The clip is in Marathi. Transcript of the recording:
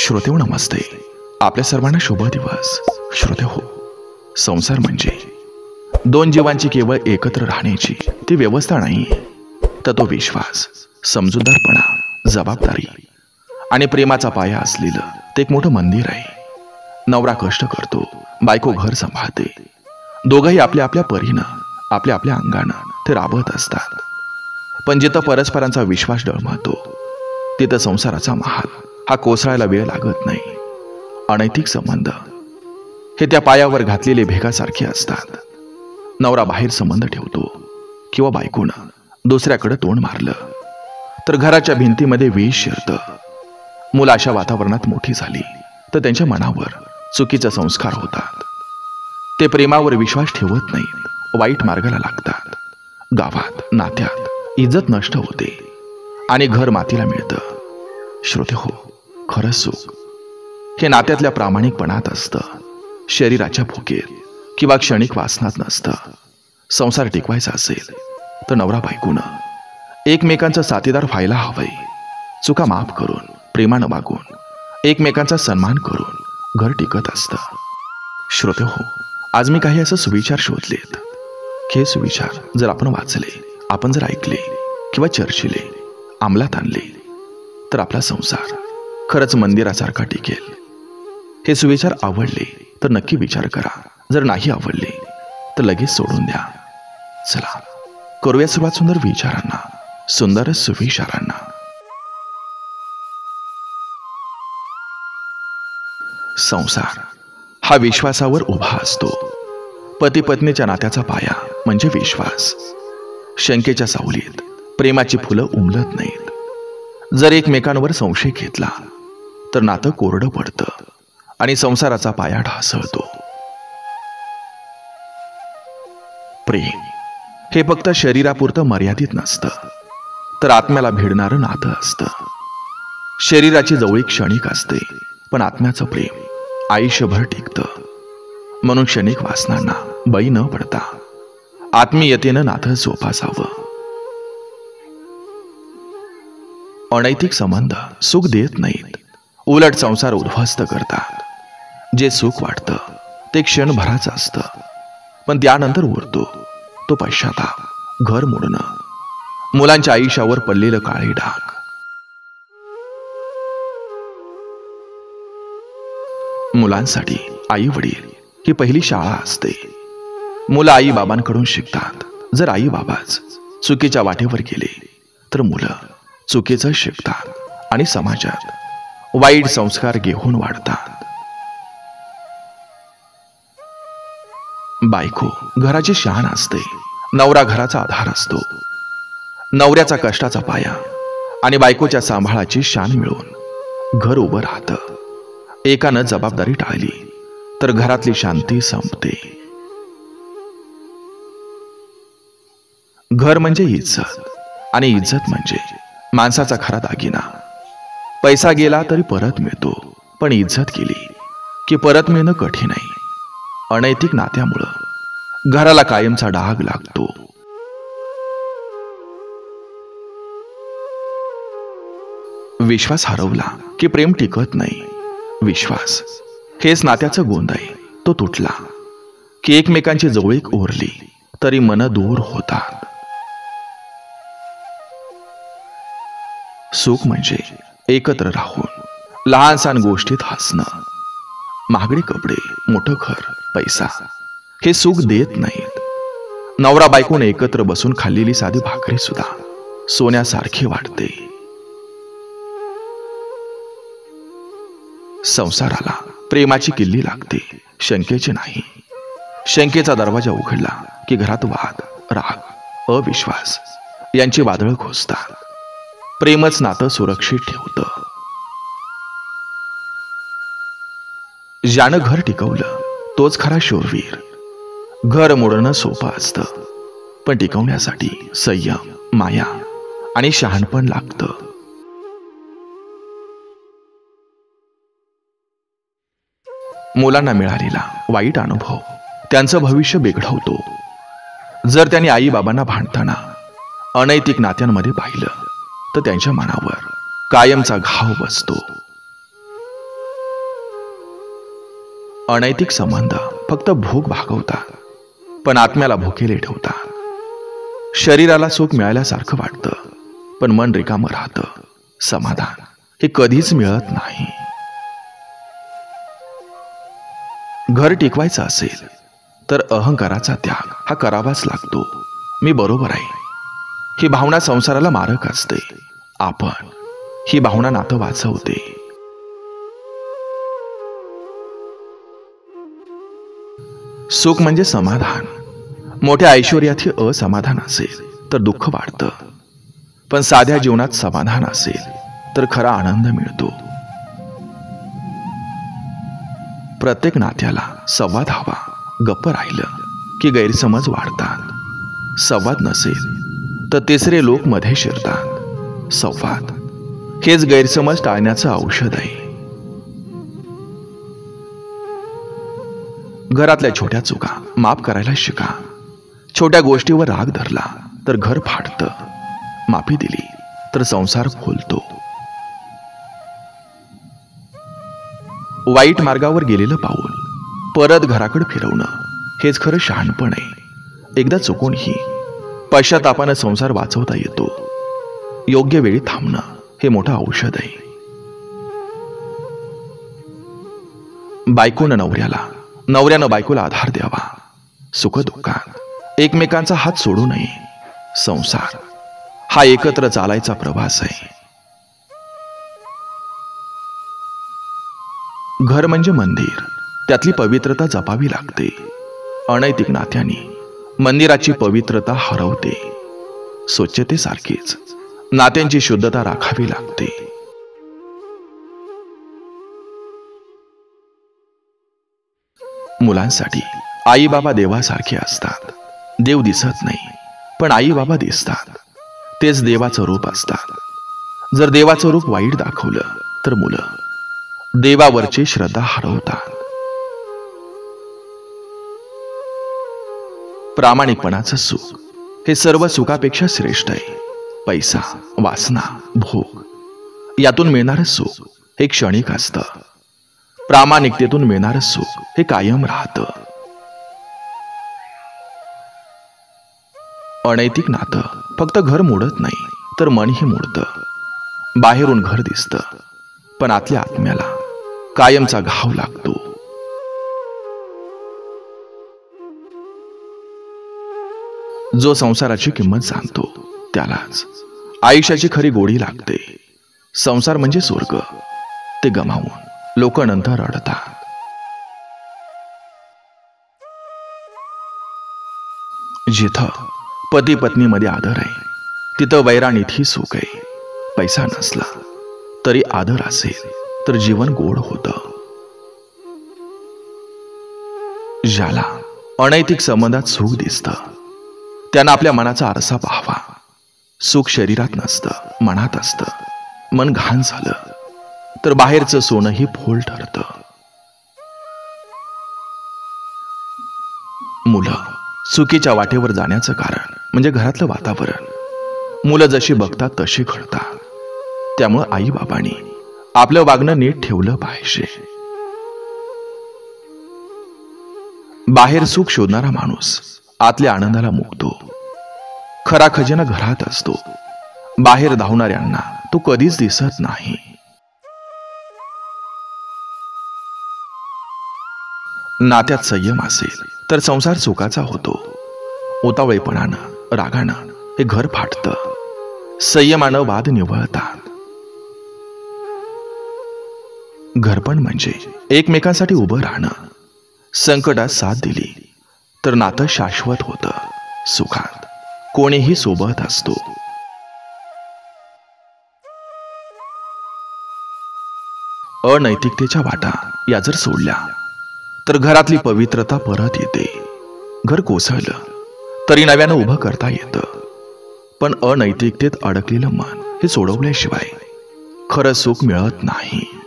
श्रोतेहो नमस्ते. आपल्या सर्वांना शुभ दिवस. श्रोतेहो, संसार म्हणजे दोन जीवांची केवळ एकत्र राहण्याची ती व्यवस्था नाही, तर तो विश्वास, समजूतदारपणा, जबाबदारी आणि प्रेमाचा पाया असलेलं ते एक मोठं मंदिर आहे. नवरा कष्ट करतो, बायको घर सांभाळते. दोघंही आपल्या आपल्या परीनं, आपल्या आपल्या अंगानं ते राबवत असतात. पण जिथं परस्परांचा विश्वास डळमळतो, तिथं संसाराचा महाल हा कोसळायला वेळ लागत नाही. अनैतिक संबंध हे त्या पायावर घातलेले भेगासारखे असतात. नवरा बाहेर संबंध ठेवतो किंवा बायकोनं दुसऱ्याकडे तोंड मारलं तर घराच्या भिंतीमध्ये विष शिरतं. मुलं अशा वातावरणात मोठी झाली तर त्यांच्या मनावर चुकीचे संस्कार होतात. ते प्रेमावर विश्वास ठेवत नाहीत, वाईट मार्गाला लागतात. गावात, नात्यात इज्जत नष्ट होते आणि घर मातीला मिळतं. श्रोतेहो, खरं सुख हे नात्यातल्या प्रामाणिकपणात असतं, शरीराच्या भुकेत किंवा क्षणिक वासनात नसतं. संसार टिकवायचा असेल तर नवरा बायकोनं एकमेकांचा साथीदार व्हायला हवंय. चुका माफ करून, प्रेमानं वागून, एकमेकांचा सन्मान करून घर टिकत असतं. श्रोतेहो, आज मी काही असं सुविचार शोधलेत. हे सुविचार जर आपण वाचले, आपण जर ऐकले किंवा चर्चिले, अंमलात आणले तर आपला संसार खरंच मंदिरासारखा टिकेल. हे सुविचार आवडले तर नक्की विचार करा. जर नाही आवडले तर लगेच सोडून द्या. चला करूया सुरुवात सुंदर विचारांना, सुंदर सुविचारांना. संसार हा विश्वासावर उभा असतो. पती पत्नीच्या नात्याचा पाया म्हणजे विश्वास. शंकेच्या सावलीत प्रेमाची फुलं उमलत नाहीत. जर एकमेकांवर संशय घेतला तर नातं कोरडं पडतं आणि संसाराचा पाया ढासळतो. प्रेम हे फक्त शरीरापुरतं मर्यादित नसतं, तर आत्म्याला भिडणारं नातं असतं. शरीराची जवळीक क्षणिक असते, पण आत्म्याचं प्रेम आयुष्यभर टिकतं. म्हणून क्षणिक वासनांना बळी न पडता आत्मीयतेनं नातं जोपासावं. अनैतिक संबंध सुख देत नाहीत, उलट संसार उद्ध्वस्त करतात. जे सुख वाटतं ते क्षणभराचं असतं, पण त्यानंतर उरतो तो पश्चाताप, घर मोडणं, मुलांच्या आयुष्यावर पडलेलं काळे डाग. मुलांसाठी आई वडील ही पहिली शाळा असते. मुलं आई बाबांकडून शिकतात. जर आई बाबाच चुकीच्या वाटेवर गेले तर मुलं चुकीचं शिकतात आणि समाजात वाईट संस्कार घेऊन वाढतात. बायको घराची शान असते, नवरा घराचा आधार असतो. नवऱ्याचा कष्टाचा पाया आणि बायकोच्या सांभाळाची शान मिळून घर उभं राहतं. एकानं जबाबदारी टाळली तर घरातली शांती संपते. घर म्हणजे इज्जत, आणि इज्जत म्हणजे माणसाचा खरा दागिना. पैसा गेला तरी परत मिळतो, पण इज्जत गेली की परत मिळणं कठीण आहे. अनैतिक नात्यामुळं घराला कायमचा डाग लागतो. विश्वास हरवला की प्रेम टिकत नाही. विश्वास हेच नात्याचं गोंद आहे. तो तुटला की एकमेकांची जवळीक ओरली तरी मन दूर होतात. सुख म्हणजे एकत्र राहून लहान सहान गोष्टीत हसणं. महागडे कपडे, मोठं घर, पैसा हे सुख देत नाहीत. नवरा बायकोने एकत्र बसून खाल्लेली साधी भाकरी सुद्धा सोन्यासारखी वाटते. संसाराला प्रेमाची किल्ली लागते, शंकेची नाही. शंकेचा दरवाजा उघडला की घरात वाद, राग, अविश्वास यांची वादळं घुसतात. प्रेमच नातं सुरक्षित ठेवतं. ज्यानं घर टिकवलं तोच खरा शूरवीर. घर मोडणं सोपं असतं, पण टिकवण्यासाठी संयम, माया आणि शहाणपण लागतं. मुलांना मिळालेला वाईट अनुभव त्यांचं भविष्य बिघडवतो. जर त्यांनी आई बाबांना भांडताना अनैतिक नात्यांमध्ये पाहिलं तर त्यांच्या मनावर कायमचा घाव बसतो. अनैतिक संबंध फक्त भूक भागवतात, पण आत्म्याला भुकेले ठेवतात. शरीराला सुख मिळाल्यासारखं वाटतं, पण मन रिकामं राहतं. समाधान हे कधीच मिळत नाही. घर टिकवायचं असेल तर अहंकाराचा त्याग हा करावाच लागतो. मी बरोबर आहे ही भावना संसाराला मारक असते. आपण ही भावना नातं वाचवते. सुख म्हणजे समाधान. मोठ्या ऐश्वर्यात हे असमाधान असेल तर दुःख वाढतं, पण साध्या जीवनात समाधान असेल तर खरा आनंद मिळतो. प्रत्येक नात्याला संवाद हवा. गप्प राहिलं की गैरसमज वाढतात. संवाद नसेल तर तिसरे लोक मध्ये शिरतात. संवाद हेच गैरसमज टाळण्याचं औषध आहे. घरातल्या छोट्या चुका माफ करायला शिका. छोट्या गोष्टीवर राग धरला तर घर फाटतं. माफी दिली तर संसार खोलतो. वाईट मार्गावर गेलेलं पाऊल परत घराकडे फिरवणं हेच खरं शहाणपण आहे. एकदा चुकूनही पश्चातापानं संसार वाचवता येतो. योग्य वेळी थांबणं हे मोठं औषध आहे. बायकोनं नवऱ्याला, नवऱ्यानं बायकोला आधार द्यावा. सुखदुःखात एकमेकांचा हात सोडू नये. संसार हा एकत्र चालायचा प्रवास आहे. घर म्हणजे मंदिर, त्यातली पवित्रता जपावी लागते. अनैतिक नात्याने मंदिराची पवित्रता हरवते. स्वच्छतेसारखीच नात्यांची शुद्धता राखावी लागते. मुलांसाठी आई बाबा देवासारखे असतात. देव दिसत नाही, पण आई बाबा दिसतात. तेच देवाचं रूप असतात. जर देवाचं रूप वाईट दाखवलं तर मुलं देवावरची श्रद्धा हरवतात. प्रामाणिकपणाचं सुख हे सर्व सुखापेक्षा श्रेष्ठ आहे. पैसा, वासना, भोग यातून मिळणारं सुख हे क्षणिक असतं. प्रामाणिकतेतून मिळणारं सुख हे कायम राहतं. अनैतिक नातं फक्त घर मोडत नाही तर मनही मोडतं. बाहेरून घर दिसतं, पण आतल्या आत्म्याला कायमचा घाव लागतो. जो संसाराची किंमत जाणतो त्यालाच आयुष्याची खरी गोडी लागते. संसार म्हणजे स्वर्ग, ते गमावून लोक नंतर रडतात. जिथं पती पत्नीमध्ये आदर आहे तिथं वैराणीतही सुख आहे. पैसा नसला तरी आदर असेल तर जीवन गोड होतं. ज्याला अनैतिक संबंधात सुख दिसतं त्यानं आपल्या मनाचा आरसा पाहावा. सुख शरीरात नसतं, मनात असतं. मन घाण झालं तर बाहेरचं सोनंही फोल ठरतं. मुलं चुकीच्या वाटेवर जाण्याचं कारण म्हणजे घरातलं वातावरण. मुलं जशी बघतात तशी घडतात. त्यामुळं आई बाबांनी आपलं वागणं नीट ठेवलं पाहिजे. बाहेर सुख शोधणारा माणूस आतल्या आनंदाला मुकतो. खरा खजिना घरात असतो. बाहेर धावणाऱ्यांना तो कधीच दिसत नाही. नात्यात संयम असेल तर संसार सुखाचा होतो. उतावळेपणानं, रागानं हे घर फाटतं. संयमानं वाद निवळतात. घरपण म्हणजे एकमेकांसाठी उभं राहणं. संकटात साथ दिली तर नातं शाश्वत होतं. सुखात कोणीही सोबत असतो. अनैतिकतेच्या वाटा या जर सोडल्या तर घरातली पवित्रता परत येते. घर कोसळलं तरी नव्यानं उभं करता येतं. पण अनैतिकतेत अडकलेलं मन हे सोडवल्याशिवाय खरं सुख मिळत नाही.